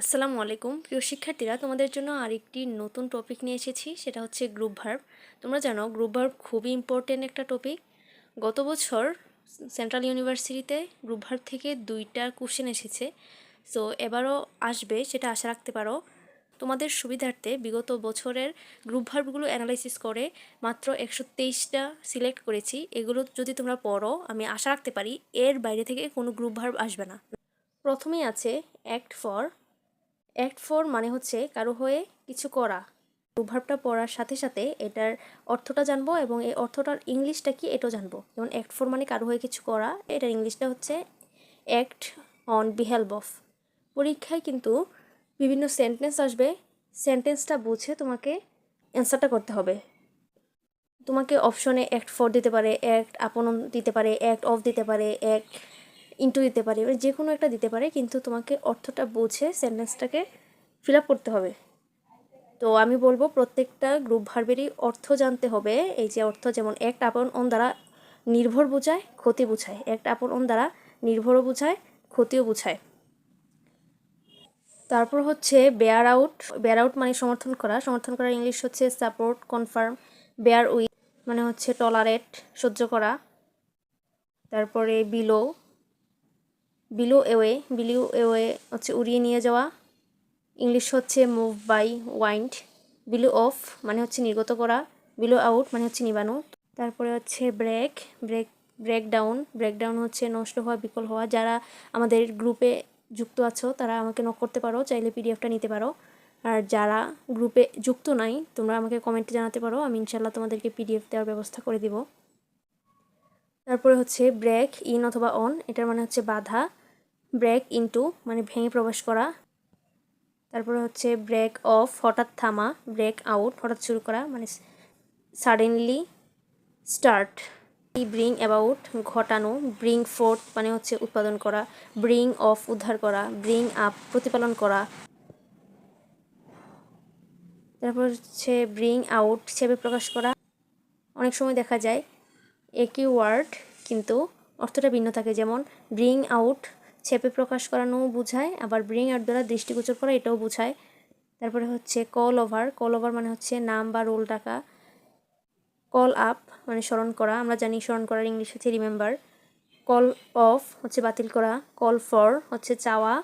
আসসালামু আলাইকুম প্রিয় শিক্ষার্থীরা, তোমাদের জন্য আরেকটি নতুন টপিক নিয়ে এসেছি। সেটা হচ্ছে গ্রুপ ভার্ব। তোমরা জানো গ্রুপ ভার্ব খুবই ইম্পর্টেন্ট একটা টপিক। গত বছর সেন্ট্রাল ইউনিভার্সিটিতে গ্রুপ ভার্ব থেকে 2টা কোশ্চেন এসেছে। সো এবারও আসবে, সেটা আশা রাখতে পারো। তোমাদের সুবিধার্থে বিগত বছরের গ্রুপ ভার্বগুলো অ্যানালাইসিস করে মাত্র 123টা সিলেক্ট করেছি। এগুলো যদি তোমরা পড়ো, আমি আশা রাখতে পারি এর বাইরে থেকে কোনো গ্রুপ ভার্ব আসবে না। প্রথমেই আছে অ্যাক্ট ফর। অ্যাক্ট ফর মানে হচ্ছে কারো হয়ে কিছু করা। ভার্বটা পড়ার সাথে সাথে এটার অর্থটা জানবো এবং এই অর্থটার ইংলিশটা কি এটাও জানবো। যেমন অ্যাক্ট ফর মানে কারো হয়ে কিছু করা, এটার ইংলিশটা হচ্ছে অ্যাক্ট অন বিহেল্প অফ। পরীক্ষায় কিন্তু বিভিন্ন সেন্টেন্স আসবে, সেন্টেন্সটা বুঝে তোমাকে অ্যান্সারটা করতে হবে। তোমাকে অপশনে অ্যাক্ট ফর দিতে পারে, অ্যাক্ট আপন দিতে পারে, অ্যাক্ট অফ দিতে পারে, অ্যাক্ট ইনটু দিতে পারে, যে কোনো একটা দিতে পারে, কিন্তু তোমাকে অর্থটা বুঝে সেন্টেন্সটাকে ফিল আপ করতে হবে। তো আমি বলবো প্রত্যেকটা গ্রুপ ভার্বেরই অর্থ জানতে হবে। এই যে অর্থ, যেমন অ্যাক্ট আপন অন দ্বারা নির্ভর বোঝায়, ক্ষতি বোঝায়। অ্যাক্ট আপন অন দ্বারা নির্ভরও বোঝায়, ক্ষতিও বোঝায়। তারপর হচ্ছে বেয়ার আউট। বেয়ার আউট মানে সমর্থন করা। সমর্থন করার ইংলিশ হচ্ছে সাপোর্ট, কনফার্ম। বেয়ার উইথ মানে হচ্ছে টলারেট, সহ্য করা। তারপরে blow. Blow away. Blow away হচ্ছে উড়িয়ে নিয়ে যাওয়া, ইংলিশ হচ্ছে move by wind. Blow off মানে হচ্ছে নির্গত করা। বিলো আউট মানে হচ্ছে নিবানো। তারপরে হচ্ছে ব্রেক। ব্রেকডাউন। ব্রেকডাউন হচ্ছে নষ্ট হওয়া, বিকল হওয়া। যারা আমাদের গ্রুপে যুক্ত আছো তারা আমাকে নক করতে পারো, চাইলে পিডিএফটা নিতে পারো। আর যারা গ্রুপে যুক্ত নাই, তোমরা আমাকে কমেন্টে জানাতে পারো, আমি ইনশাল্লাহ তোমাদেরকে পিডিএফ দেওয়ার ব্যবস্থা করে দিব। তারপরে হচ্ছে ব্রেক ইন অথবা অন, এটার মানে হচ্ছে বাধা। ব্রেক ইনটু মানে ভেঙে প্রবেশ করা। তারপরে হচ্ছে ব্রেক অফ হঠাৎ থামা। ব্রেক আউট হঠাৎ শুরু করা, মানে সাডেনলি স্টার্ট। ব্রিং অ্যাবাউট ঘটানো। ব্রিং ফোর্থ মানে হচ্ছে উৎপাদন করা। ব্রিং অফ উদ্ধার করা। ব্রিং আপ প্রতিপালন করা। তারপর হচ্ছে ব্রিং আউট ছেপে প্রকাশ করা। অনেক সময় দেখা যায় একই ওয়ার্ড কিন্তু অর্থটা ভিন্ন থাকে। যেমন ব্রিং আউট ছেপে প্রকাশ করানো বোঝায়, আবার ব্রিং আউট দ্বারা দৃষ্টিগোচর করা এটাও বোঝায়। তারপরে হচ্ছে কল ওভার। কল ওভার মানে হচ্ছে নাম বা রোল ডাকা। কল আপ মানে স্মরণ করা, আমরা জানি স্মরণ করার ইংলিশ হচ্ছে রিমেম্বার। কল অফ হচ্ছে বাতিল করা। কল ফর হচ্ছে চাওয়া।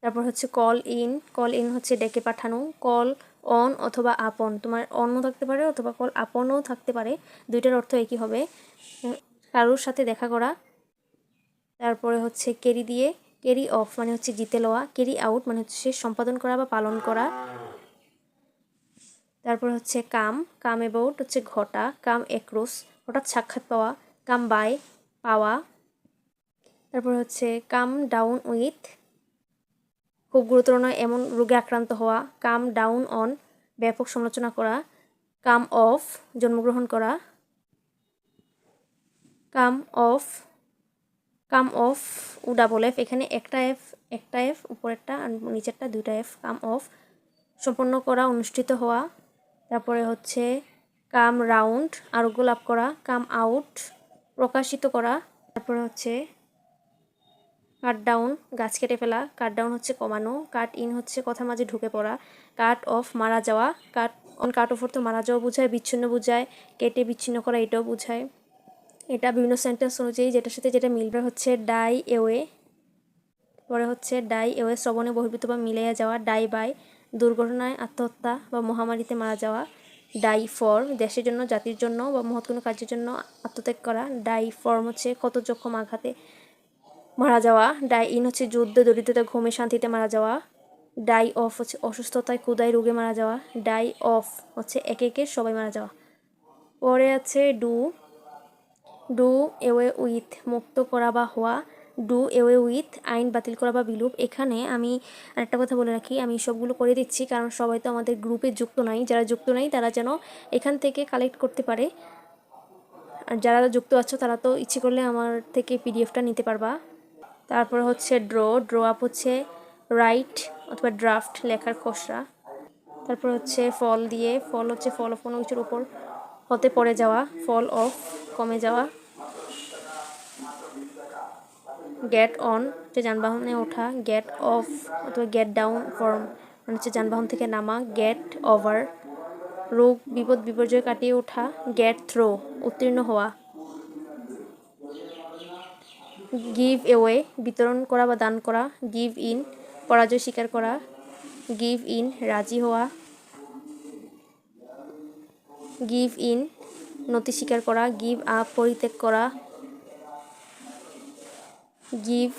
তারপর হচ্ছে কল ইন। কল ইন হচ্ছে ডেকে পাঠানো। কল অন অথবা আপন, তোমার অনও থাকতে পারে অথবা কল আপনও থাকতে পারে, দুইটার অর্থ একই হবে, কারোর সাথে দেখা করা। তারপরে হচ্ছে ক্যারি দিয়ে। ক্যারি অফ মানে হচ্ছে জিতে লওয়া। ক্যারি আউট মানে হচ্ছে সম্পাদন করা বা পালন করা। তারপর হচ্ছে কাম। কাম অ্যাবাউট হচ্ছে ঘটা। কাম অ্যাক্রস হঠাৎ সাক্ষাৎ পাওয়া। কাম বাই পাওয়া। তারপর হচ্ছে কাম ডাউন উইথ খুব গুরুতর নয় এমন রোগে আক্রান্ত হওয়া। কাম ডাউন অন ব্যাপক সমালোচনা করা। কাম অফ জন্মগ্রহণ করা। কাম অফ ও ডাবল এফ, এখানে একটা এফ উপরেরটা আর নিচেরটা দুইটা এফ। কাম অফ সম্পন্ন করা, অনুষ্ঠিত হওয়া। তারপরে হচ্ছে কাম রাউন্ড আরোগ্য লাভ করা। কাম আউট প্রকাশিত করা। তারপরে হচ্ছে কাট ডাউন গাছ কেটে ফেলা। কাট ডাউন হচ্ছে কমানো। কাট ইন হচ্ছে কথার মাঝে ঢুকে পড়া। কাট অফ মারা যাওয়া। কাট অফ তো মারা যাওয়া বোঝায়, বিচ্ছিন্ন বোঝায়। কেটে বিচ্ছিন্ন করা এটাও বোঝায়। এটা বিভিন্ন সেন্টেন্স অনুযায়ী যেটার সাথে যেটা মিলবে হচ্ছে ডাই এওয়ে। পরে হচ্ছে ডাই এওয়ে শ্রবণে বহির্ভূত বা মিলিয়ে যাওয়া। ডাই বাই দুর্ঘটনায়, আত্মহত্যা বা মহামারীতে মারা যাওয়া। ডাই ফর দেশের জন্য, জাতির জন্য বা মহৎ কোনো কাজের জন্য আত্মত্যাগ করা। ডাই ফর্ম হচ্ছে ক্ষত জখম আঘাতে মারা যাওয়া। ডাই ইন হচ্ছে যুদ্ধে, দরিদ্রতা, ঘুমে, শান্তিতে মারা যাওয়া। ডাই অফ হচ্ছে অসুস্থতায়, ক্ষুধায়, রোগে মারা যাওয়া। ডাই অফ হচ্ছে একে একে সবাই মারা যাওয়া। পরে আছে ডু এওয়ে উইথ মুক্ত করা বা হওয়া। ডু এওয়ে উইথ আইন বাতিল করা বা বিলুপ। এখানে আমি আরেকটা কথা বলে রাখি, আমি সবগুলো করে দিচ্ছি কারণ সবাই তো আমাদের গ্রুপে যুক্ত নাই। যারা যুক্ত নাই তারা যেন এখান থেকে কালেক্ট করতে পারে, আর যারা যুক্ত আছো তারা তো ইচ্ছে করলে আমার থেকে পিডিএফটা নিতে পারবা। তারপর হচ্ছে ড্র আপ হচ্ছে রাইট অথবা ড্রাফট লেখার খসড়া। তারপর হচ্ছে ফল দিয়ে। ফল হচ্ছে ফল অফ কোনো কিছুর উপর হতে পড়ে যাওয়া। ফল অফ কমে যাওয়া। গেট অন হচ্ছে যানবাহনে ওঠা, গেট অফ অথবা গেট ডাউন ফ্রম মানে হচ্ছে যানবাহন থেকে নামা, গেট ওভার রোগ বিপদ বিপর্যয় কাটিয়ে ওঠা, গেট থ্রো উত্তীর্ণ হওয়া, গিভ এওয়ে বিতরণ করা বা দান করা, গিভ ইন পরাজয় স্বীকার করা, গিভ ইন রাজি হওয়া, গিভ ইন নতি স্বীকার করা, গিভ আপ পরিত্যাগ করা, গিভ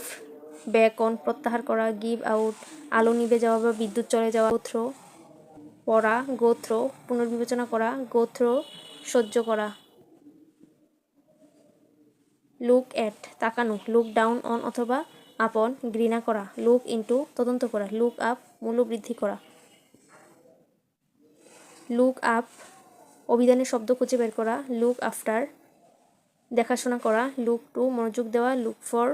ব্যাক অন প্রত্যাহার করা, গিভ আউট আলো নিভে যাওয়া বা বিদ্যুৎ চলে যাওয়া, গো থ্রো পড়া, গো থ্রো পুনর্বিবেচনা করা, গো থ্রো সহ্য করা, লুক অ্যাট তাকানো, লুক ডাউন অন অথবা আপন ঘৃণা করা, লুক ইনটু তদন্ত করা, লুক আপ মূল্য বৃদ্ধি করা, লুক আপ অভিধানের শব্দ খুঁজে বের করা, লুক আফটার দেখাশোনা করা, লুক টু মনোযোগ দেওয়া, লুক ফর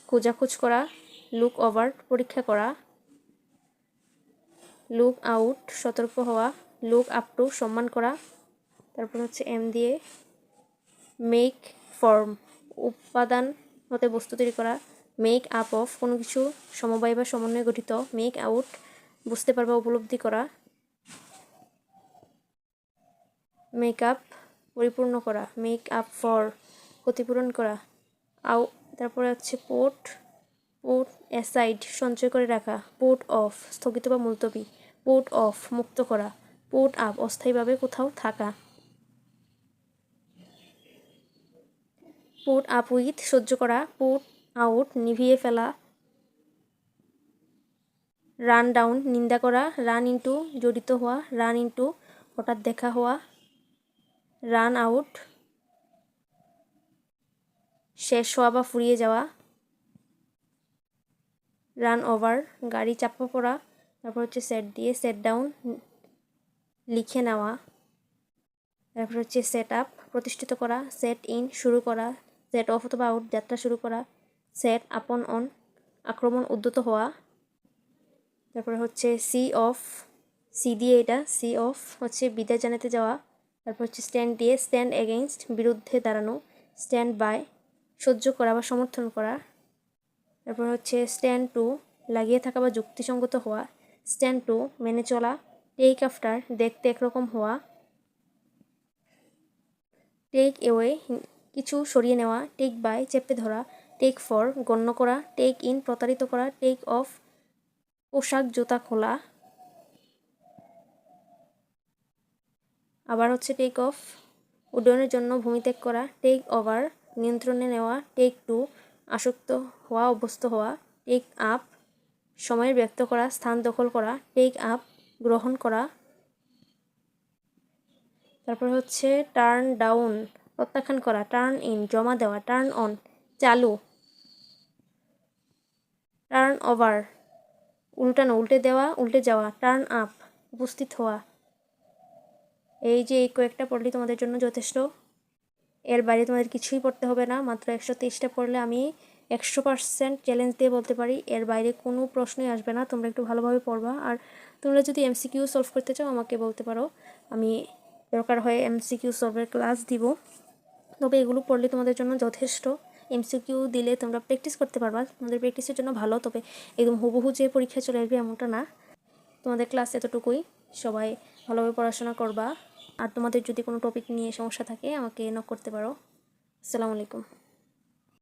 খোঁজাখোঁজ করা, লুক ওভার পরীক্ষা করা, লুক আউট সতর্ক হওয়া, লুক আপ টু সম্মান করা, তারপর হচ্ছে এম দিয়ে মেক ফর্ম উপাদান হতে বস্তু তৈরি করা, মেক আপ অফ কোনো কিছু সমবায় বা সমন্বয়ে গঠিত, মেক আউট বুঝতে পারবা উপলব্ধি করা, মেক আপ পরিপূর্ণ করা, মেক আপ ফর ক্ষতিপূরণ করা, তারপরে হচ্ছে পুট অ্যাসাইড সঞ্চয় করে রাখা, পুট অফ স্থগিত বা মুলতবি, পুট অফ মুক্ত করা, পুট আপ অস্থায়ীভাবে কোথাও থাকা, পুট আপ উইথ সহ্য করা, পুট আউট নিভিয়ে ফেলা, রান ডাউন নিন্দা করা, রান ইনটু জড়িত হওয়া, রান ইনটু হঠাৎ দেখা হওয়া, রান আউট শেষ হওয়া বা ফুরিয়ে যাওয়া, রান ওভার গাড়ি চাপা পড়া, তারপর হচ্ছে সেট দিয়ে সেট ডাউন লিখে নেওয়া, তারপর হচ্ছে সেট আপ প্রতিষ্ঠিত করা, সেট ইন শুরু করা, সেট অফ অথবা আউট যাত্রা শুরু করা, সেট আপন অন আক্রমণ উদ্যত হওয়া, তারপরে হচ্ছে সি দিয়ে এটা সি অফ হচ্ছে বিদায় জানাতে যাওয়া, তারপর হচ্ছে স্ট্যান্ড দিয়ে স্ট্যান্ড এগেইনস্ট বিরুদ্ধে দাঁড়ানো, স্ট্যান্ড বাই সহ্য করা বা সমর্থন করা, তারপর হচ্ছে স্ট্যান্ড টু লাগিয়ে থাকা বা যুক্তিসঙ্গত হওয়া, স্ট্যান্ড টু মেনে চলা, টেক আফটার দেখতে একরকম হওয়া, টেক এওয়ে কিছু সরিয়ে নেওয়া, টেক বাই চেপে ধরা, টেক ফর গণ্য করা, টেক ইন প্রতারিত করা, টেক অফ পোশাক জুতা খোলা, আবার হচ্ছে টেক অফ উড্ডয়নের জন্য ভূমিত্যাগ করা, টেক ওভার নিয়ন্ত্রণে নেওয়া, টেক টু আসক্ত হওয়া অভ্যস্ত হওয়া, টেক আপ সময়ের ব্যক্ত করা স্থান দখল করা, টেক আপ গ্রহণ করা, তারপর হচ্ছে টার্ন ডাউন প্রত্যাখ্যান করা, টার্ন ইন জমা দেওয়া, টার্ন অন চালু, টার্ন ওভার উল্টানো উল্টে দেওয়া উল্টে যাওয়া, টার্ন আপ উপস্থিত হওয়া। এই যে এই কয়েকটা পড়লে তোমাদের জন্য যথেষ্ট, এর বাইরে তোমাদের কিছুই পড়তে হবে না। মাত্র 123টা পড়লে আমি 100% চ্যালেঞ্জ দিয়ে বলতে পারি এর বাইরে কোনো প্রশ্নই আসবে না। তোমরা একটু ভালোভাবে পড়বা। আর তোমরা যদি এমসিকিউ সলভ করতে চাও আমাকে বলতে পারো, আমি দরকার হয় এমসিকিউ সলভের ক্লাস দিব। তবে এগুলো পড়লে তোমাদের জন্য যথেষ্ট। এমসিকিউ দিলে তোমরা প্র্যাকটিস করতে পারবা, তোমাদের প্র্যাকটিসের জন্য ভালো। তবে একদম হুবহু যে পরীক্ষা চলে আসবে এমনটা না। তোমাদের ক্লাস এতটুকুই, সবাই ভালোভাবে পড়াশোনা করবা। আর তোমাদের যদি কোনো টপিক নিয়ে সমস্যা থাকে আমাকে নক করতে পারো। আসসালামু আলাইকুম।